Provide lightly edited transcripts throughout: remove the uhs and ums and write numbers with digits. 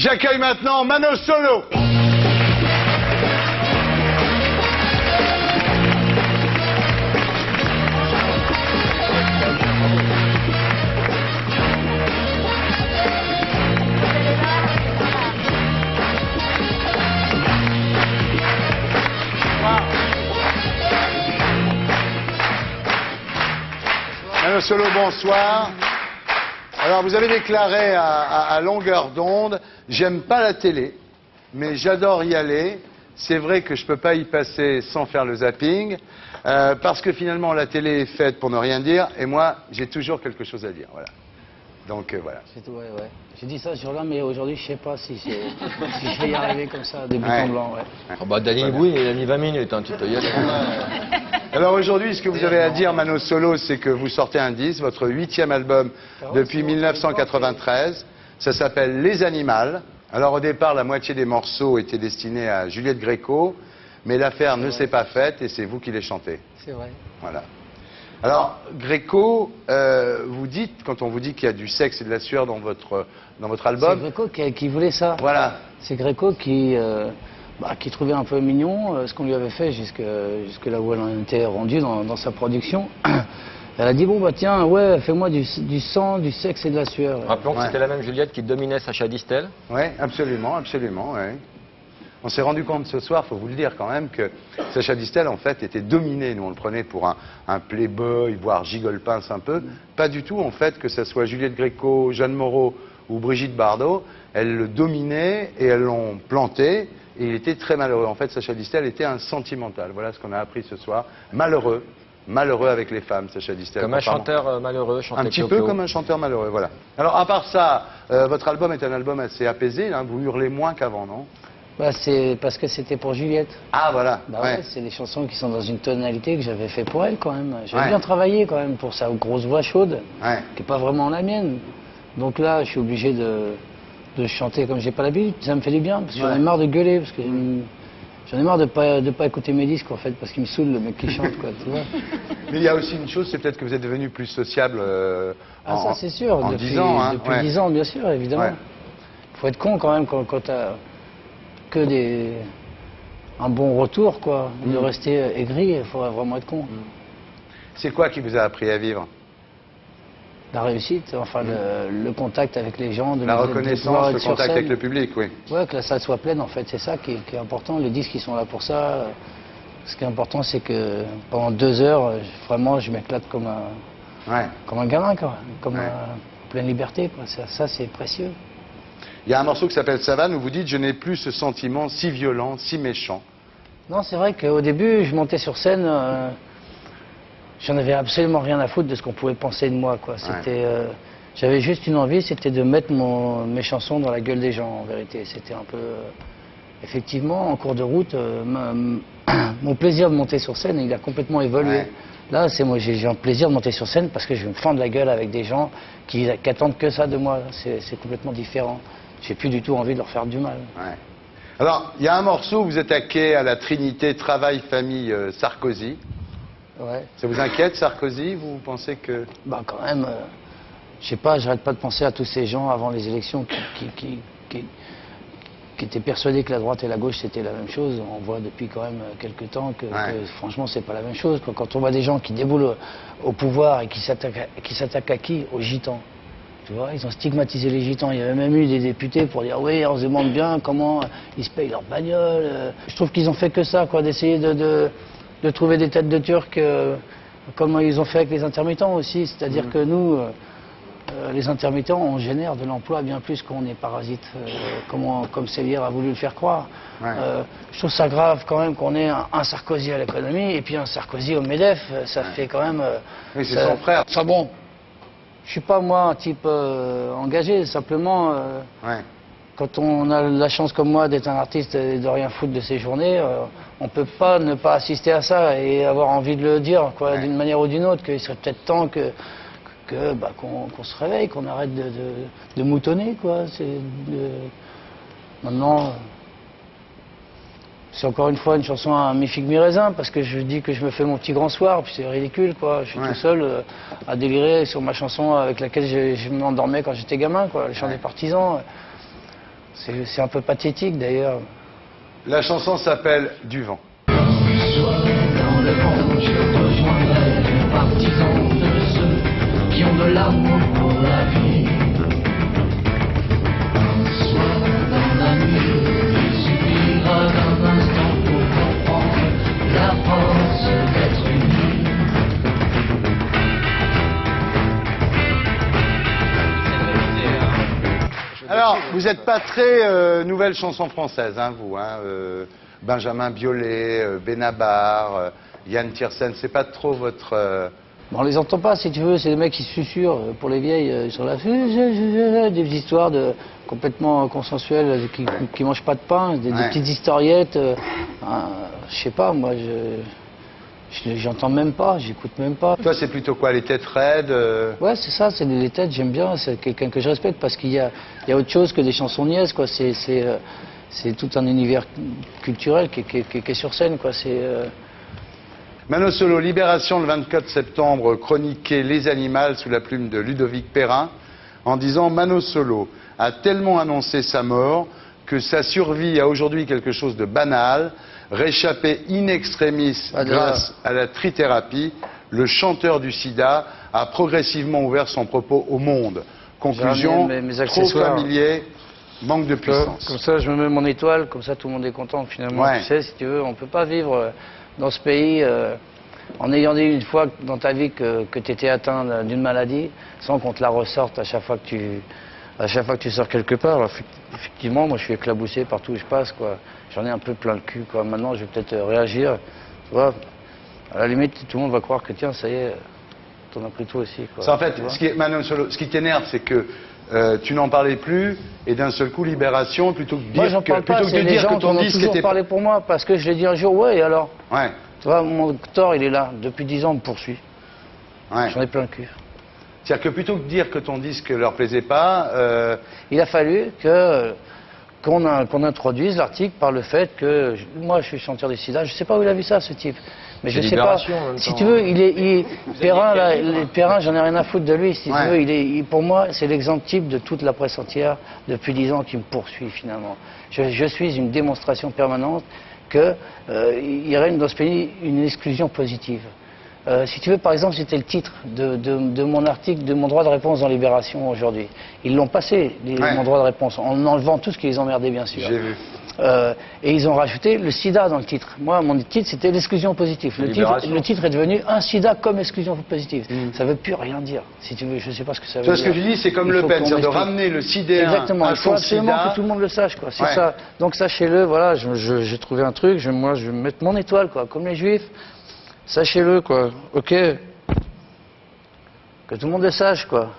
J'accueille maintenant Mano Solo. Mano Solo, bonsoir. Alors, vous avez déclaré à longueur d'onde, j'aime pas la télé, mais j'adore y aller. C'est vrai que je peux pas y passer sans faire le zapping, parce que finalement, la télé est faite pour ne rien dire, et moi, j'ai toujours quelque chose à dire. Voilà. Donc, voilà. C'est tout, ouais. J'ai dit ça sur là, mais aujourd'hui, je sais pas si je vais y arriver comme ça, de but en blanc, ouais. Oh bah, Danny, oui, il a mis 20 minutes, hein, tu peux y aller. Alors aujourd'hui, ce que vous avez à dire, Mano Solo, c'est que vous sortez un disque, votre 8e album depuis 1993. Ça s'appelle Les Animals. Alors au départ, la moitié des morceaux étaient destinés à Juliette Gréco, mais l'affaire ne s'est pas faite et c'est vous qui les chantez. C'est vrai. Voilà. Alors, Gréco, vous dites, quand on vous dit qu'il y a du sexe et de la sueur dans votre album... C'est Gréco qui voulait ça. Voilà. C'est Gréco qui trouvait un peu mignon ce qu'on lui avait fait jusque là où elle en était rendue dans sa production. Elle a dit, bon bah tiens, ouais, fais-moi du sang, du sexe et de la sueur. Rappelons que c'était la même Juliette qui dominait Sacha Distel. Oui, absolument, absolument, ouais. On s'est rendu compte ce soir, faut vous le dire quand même, que Sacha Distel, en fait, était dominé. Nous, on le prenait pour un playboy, voire gigole-pince un peu. Pas du tout, en fait, que ce soit Juliette Gréco, Jeanne Moreau ou Brigitte Bardot. Elles le dominaient et elles l'ont planté. Et il était très malheureux. En fait, Sacha Distel était un sentimental. Voilà ce qu'on a appris ce soir. Malheureux. Malheureux avec les femmes, Sacha Distel. Comme un chanteur malheureux, chantait un petit peu comme un chanteur malheureux, voilà. Alors, à part ça, votre album est un album assez apaisé. Hein. Vous hurlez moins qu'avant, non? Bah, c'est parce que c'était pour Juliette. Ah, voilà. Bah ouais, c'est des chansons qui sont dans une tonalité que j'avais fait pour elle quand même. J'avais bien travaillé quand même pour sa grosse voix chaude, qui n'est pas vraiment la mienne. Donc là, je suis obligé de chanter comme j'ai pas l'habitude. Ça me fait du bien, parce que j'en ai marre de gueuler, parce que j'en ai marre de pas écouter mes disques en fait, parce qu'il me saoule le mec qui chante, quoi, tu vois. Mais il y a aussi une chose, c'est peut-être que vous êtes devenu plus sociable ça c'est sûr, depuis 10 ans, depuis 10 ans, bien sûr, évidemment. Il faut être con quand même quand t'as que un bon retour, quoi. De rester aigri, il faut vraiment être con. C'est quoi qui vous a appris à vivre? La réussite, enfin le contact avec les gens, la reconnaissance, le contact avec le public, oui. Ouais, que la salle soit pleine, en fait, c'est ça qui est important. Les disques, ils sont là pour ça. Ce qui est important, c'est que pendant 2 heures, vraiment, je m'éclate comme un gamin, quoi. Comme en pleine liberté, quoi. Ça, c'est précieux. Il y a un morceau qui s'appelle Savane où vous dites « Je n'ai plus ce sentiment si violent, si méchant ». Non, c'est vrai qu'au début, je montais sur scène, j'en avais absolument rien à foutre de ce qu'on pouvait penser de moi, quoi. J'avais juste une envie, c'était de mettre mes chansons dans la gueule des gens, en vérité. C'était un peu... effectivement, en cours de route, mon plaisir de monter sur scène, il a complètement évolué. Là, moi, j'ai un plaisir de monter sur scène parce que je vais me fendre la gueule avec des gens qui attendent que ça de moi. C'est complètement différent. J'ai plus du tout envie de leur faire du mal. Alors, il y a un morceau où vous attaquez à la trinité travail, famille, Sarkozy. Ça vous inquiète, Sarkozy? Vous pensez que... Bah quand même, je sais pas, j'arrête pas de penser à tous ces gens avant les élections qui étaient persuadés que la droite et la gauche c'était la même chose. On voit depuis quand même quelques temps que franchement c'est pas la même chose. Quand on voit des gens qui déboulent au pouvoir et qui s'attaquent à qui? Aux gitans. Tu vois, ils ont stigmatisé les gitans. Il y avait même eu des députés pour dire oui, on se demande bien comment ils se payent leur bagnole. Je trouve qu'ils ont fait que ça, quoi, d'essayer de trouver des têtes de Turcs, comme ils ont fait avec les intermittents aussi. C'est-à-dire que nous, les intermittents, on génère de l'emploi bien plus qu'on est parasite, comme Sélière a voulu le faire croire. Je trouve ça grave quand même qu'on ait un Sarkozy à l'économie et puis un Sarkozy au MEDEF. Ça fait quand même... oui, c'est son frère. Enfin bon, je suis pas moi un type engagé, simplement... Quand on a la chance comme moi d'être un artiste et de rien foutre de ses journées, on peut pas ne pas assister à ça et avoir envie de le dire, quoi, d'une manière ou d'une autre, qu'il serait peut-être temps qu'on se réveille, qu'on arrête de moutonner, quoi. Maintenant, c'est encore une fois une chanson à mi-figue mi-raisin, parce que je dis que je me fais mon petit grand soir, puis c'est ridicule, quoi. Je suis tout seul à délirer sur ma chanson avec laquelle je m'endormais quand j'étais gamin, quoi, les chants des partisans. C'est un peu pathétique d'ailleurs. La chanson s'appelle Du vent. Dans le vent, je rejoindrai les partisans de ceux qui ont de l'amour pour la vie. Un soir dans la nuit, il suffira d'un instant pour comprendre la force d'être unis. Alors, vous n'êtes pas très nouvelle chanson française, hein, vous, hein, Benjamin Biolay, Benabar, Yann Tiersen, c'est pas trop votre... Bon, on les entend pas, si tu veux, c'est des mecs qui susurrent pour les vieilles sur la... Des histoires complètement consensuelles qui mangent pas de pain, des petites historiettes. Je sais pas, moi, j'entends même pas, j'écoute même pas. Toi, c'est plutôt quoi, les têtes raides Ouais, c'est ça, c'est les têtes, j'aime bien, c'est quelqu'un que je respecte parce qu'il y a autre chose que des chansons niaises, quoi. C'est tout un univers culturel qui est sur scène, quoi. Mano Solo, Libération le 24 septembre, chroniqué Les Animaux sous la plume de Ludovic Perrin, en disant Mano Solo a tellement annoncé sa mort que sa survie a aujourd'hui quelque chose de banal, réchappé in extremis grâce à la trithérapie, le chanteur du sida a progressivement ouvert son propos au monde. Conclusion, mes trop familier, manque de puissance. Comme ça, je me mets mon étoile, comme ça tout le monde est content finalement. Ouais. Tu sais, si tu veux, on peut pas vivre dans ce pays en ayant dit une fois dans ta vie que tu étais atteint d'une maladie, sans qu'on te la ressorte à chaque fois que tu sors quelque part. Alors, effectivement, moi je suis éclaboussé partout où je passe, quoi. J'en ai un peu plein le cul, quoi. Maintenant, je vais peut-être réagir. Tu vois, à la limite, tout le monde va croire que tiens, ça y est, t'en as pris tout aussi, quoi. Ça, en fait, ce qui t'énerve, c'est que tu n'en parlais plus et d'un seul coup, Libération, plutôt que de dire moi, j'en parle pas, c'est les gens qui en ont toujours parlé pour moi, parce que je l'ai dit un jour, ouais, et alors Ouais. Tu vois, mon tort, il est là. Depuis 10 ans, on me poursuit. Ouais. J'en ai plein le cul. C'est-à-dire que plutôt que de dire que ton disque leur plaisait pas... Il a fallu qu'on introduise l'article par le fait que moi je suis chanteur du sida. Je sais pas où il a vu ça, ce type. Mais je sais pas. Si tu veux, Perrin, j'en ai rien à foutre de lui. Si tu veux, pour moi, c'est l'exemple type de toute la presse entière depuis 10 ans qui me poursuit finalement. Je suis une démonstration permanente qu'il règne dans ce pays une exclusion positive. Si tu veux, par exemple, c'était le titre de mon article, de mon droit de réponse dans Libération aujourd'hui. Ils l'ont passé, mon droit de réponse, en enlevant tout ce qui les emmerdait, bien sûr. J'ai vu. Et ils ont rajouté le sida dans le titre. Moi, mon titre, c'était l'exclusion positive. Le titre est devenu un sida comme exclusion positive. Ça ne veut plus rien dire, si tu veux. Je ne sais pas ce que ça veut dire. Ce que tu dis, c'est comme Le Pen, c'est de ramener le sidéen Exactement, à il faut son absolument sida. que tout le monde le sache, quoi. C'est ça. Donc sachez-le, voilà, j'ai trouvé un truc, moi, je vais mettre mon étoile, quoi, comme les Juifs. Sachez-le, quoi. Ok. Que tout le monde le sache, quoi.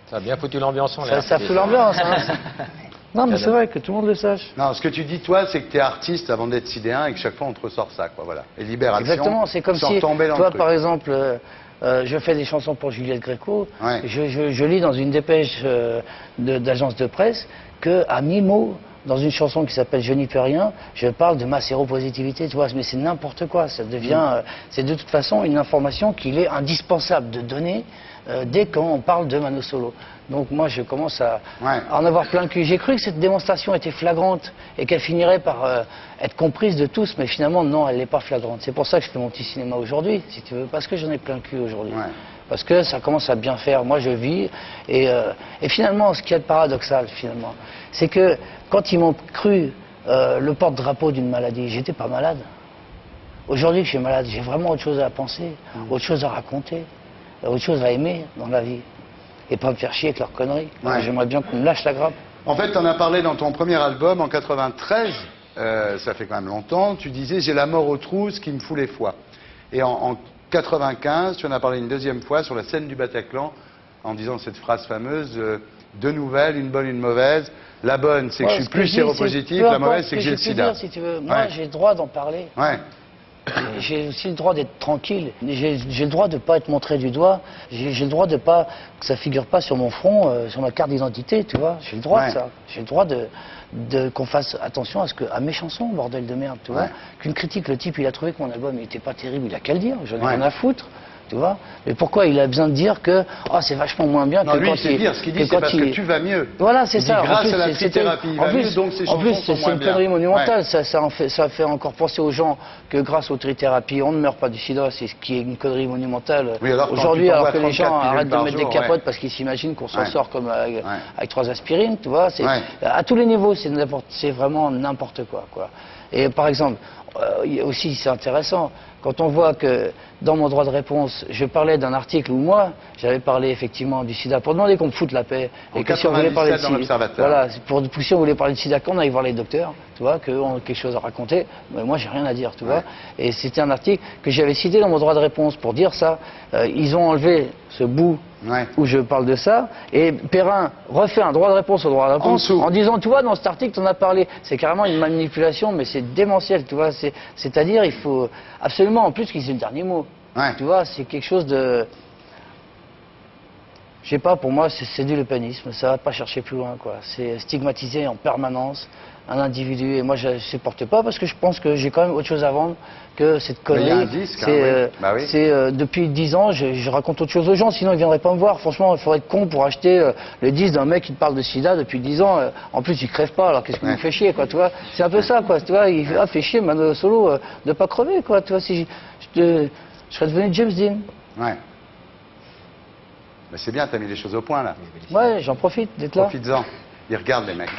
Ça a bien foutu l'ambiance en l'air. Ça fout l'ambiance, hein. Non, mais c'est vrai, que tout le monde le sache. Non, ce que tu dis, toi, c'est que tu es artiste avant d'être sidéen et que chaque fois, on te ressort ça, quoi, voilà. Et Libération, exactement, c'est comme si, toi, par exemple, je fais des chansons pour Juliette Gréco, Ouais. je lis dans une dépêche d'agence de presse qu'à 1000 mots, dans une chanson qui s'appelle Je n'y peux rien, je parle de ma séropositivité, tu vois, mais c'est n'importe quoi, ça devient, c'est de toute façon une information qu'il est indispensable de donner dès qu'on parle de Mano Solo. Donc moi je commence à en avoir plein le cul. J'ai cru que cette démonstration était flagrante et qu'elle finirait par être comprise de tous, mais finalement non, elle n'est pas flagrante. C'est pour ça que je fais mon petit cinéma aujourd'hui, si tu veux, parce que j'en ai plein le cul aujourd'hui. Ouais. Parce que ça commence à bien faire. Moi je vis et finalement ce qui est paradoxal finalement, c'est que quand ils m'ont cru le porte-drapeau d'une maladie, j'étais pas malade. Aujourd'hui que je suis malade, j'ai vraiment autre chose à penser, autre chose à raconter, autre chose à aimer dans la vie. Et pas me faire chier avec leurs conneries. Ouais. J'aimerais bien qu'on me lâche la grappe. En fait, tu en as parlé dans ton premier album en 93, ça fait quand même longtemps, tu disais « J'ai la mort aux trousses qui me fout les foies ». Et en 95, tu en as parlé une deuxième fois sur la scène du Bataclan en disant cette phrase fameuse deux nouvelles, une bonne, une mauvaise. La bonne, c'est que je suis plus séropositif, la mauvaise, c'est que j'ai le sida. Dire, si tu veux. Moi, j'ai le droit d'en parler. Ouais. J'ai aussi le droit d'être tranquille. J'ai le droit de ne pas être montré du doigt. J'ai le droit de pas que ça figure pas sur mon front, sur ma carte d'identité, tu vois. J'ai le droit de ça. J'ai le droit qu'on fasse attention à mes chansons, bordel de merde, tu vois. Qu'une critique, le type, il a trouvé que mon album n'était pas terrible, il a qu'à le dire. J'en ai rien à foutre. Tu vois? Mais pourquoi il a besoin de dire que oh, c'est vachement moins bien Non, que lui, quand il sait dire, ce qu'il dit, c'est parce que tu vas mieux. Voilà, c'est ça. Grâce à la trithérapie, il va mieux, donc ses chansons sont c'est moins une bien. connerie monumentale. Ouais. Ça fait encore penser aux gens que grâce aux trithérapie, on ne meurt pas du sida, c'est ce qui est une connerie monumentale. Oui, alors, quand aujourd'hui, tu alors t'envoies que les gens 34 arrêtent de pilules mettre des par jour, capotes ouais. parce qu'ils s'imaginent qu'on s'en Ouais. sort comme avec Ouais. 3 aspirines, tu vois. Ouais. À tous les niveaux, c'est vraiment n'importe quoi, quoi. Et par exemple, aussi c'est intéressant, quand on voit que dans mon droit de réponse, je parlais d'un article où moi, j'avais parlé effectivement du sida pour demander qu'on me foute la paix. En Et que si on voulait parler de 97 dans sida, l'Observateur. voilà, si on voulait parler de sida, qu'on aille voir les docteurs, tu vois, qu'on a quelque chose à raconter, mais moi j'ai rien à dire, tu vois. Et c'était un article que j'avais cité dans mon droit de réponse pour dire ça. Ils ont enlevé ce bout où je parle de ça, et Perrin refait un droit de réponse au droit de réponse en disant, tu vois, dans cet article, on a parlé, c'est carrément une manipulation, mais c'est démentiel, tu vois, c'est-à-dire, il faut absolument, en plus, qu'ils aient le dernier mot. Tu vois, c'est quelque chose de... Je sais pas, pour moi, c'est du lépanisme, ça va pas chercher plus loin, quoi. C'est stigmatiser en permanence un individu, et moi, je supporte pas, parce que je pense que j'ai quand même autre chose à vendre que cette connerie. Mais il y a un disque, oui. Depuis 10 ans, je raconte autre chose aux gens, sinon ils viendraient pas me voir. Franchement, il faudrait être con pour acheter le disque d'un mec qui te parle de sida depuis 10 ans. En plus, il crève pas, alors qu'est-ce qu'il nous fait chier, quoi, tu vois. C'est un peu ça, quoi, tu vois. Il fait chier, Mano Solo, de pas crever, quoi, tu vois. Si je serais devenu James Dean. Ouais. Mais c'est bien, t'as mis les choses au point, là. Ouais, j'en profite d'être là. Profites-en. Ils regardent, les mecs.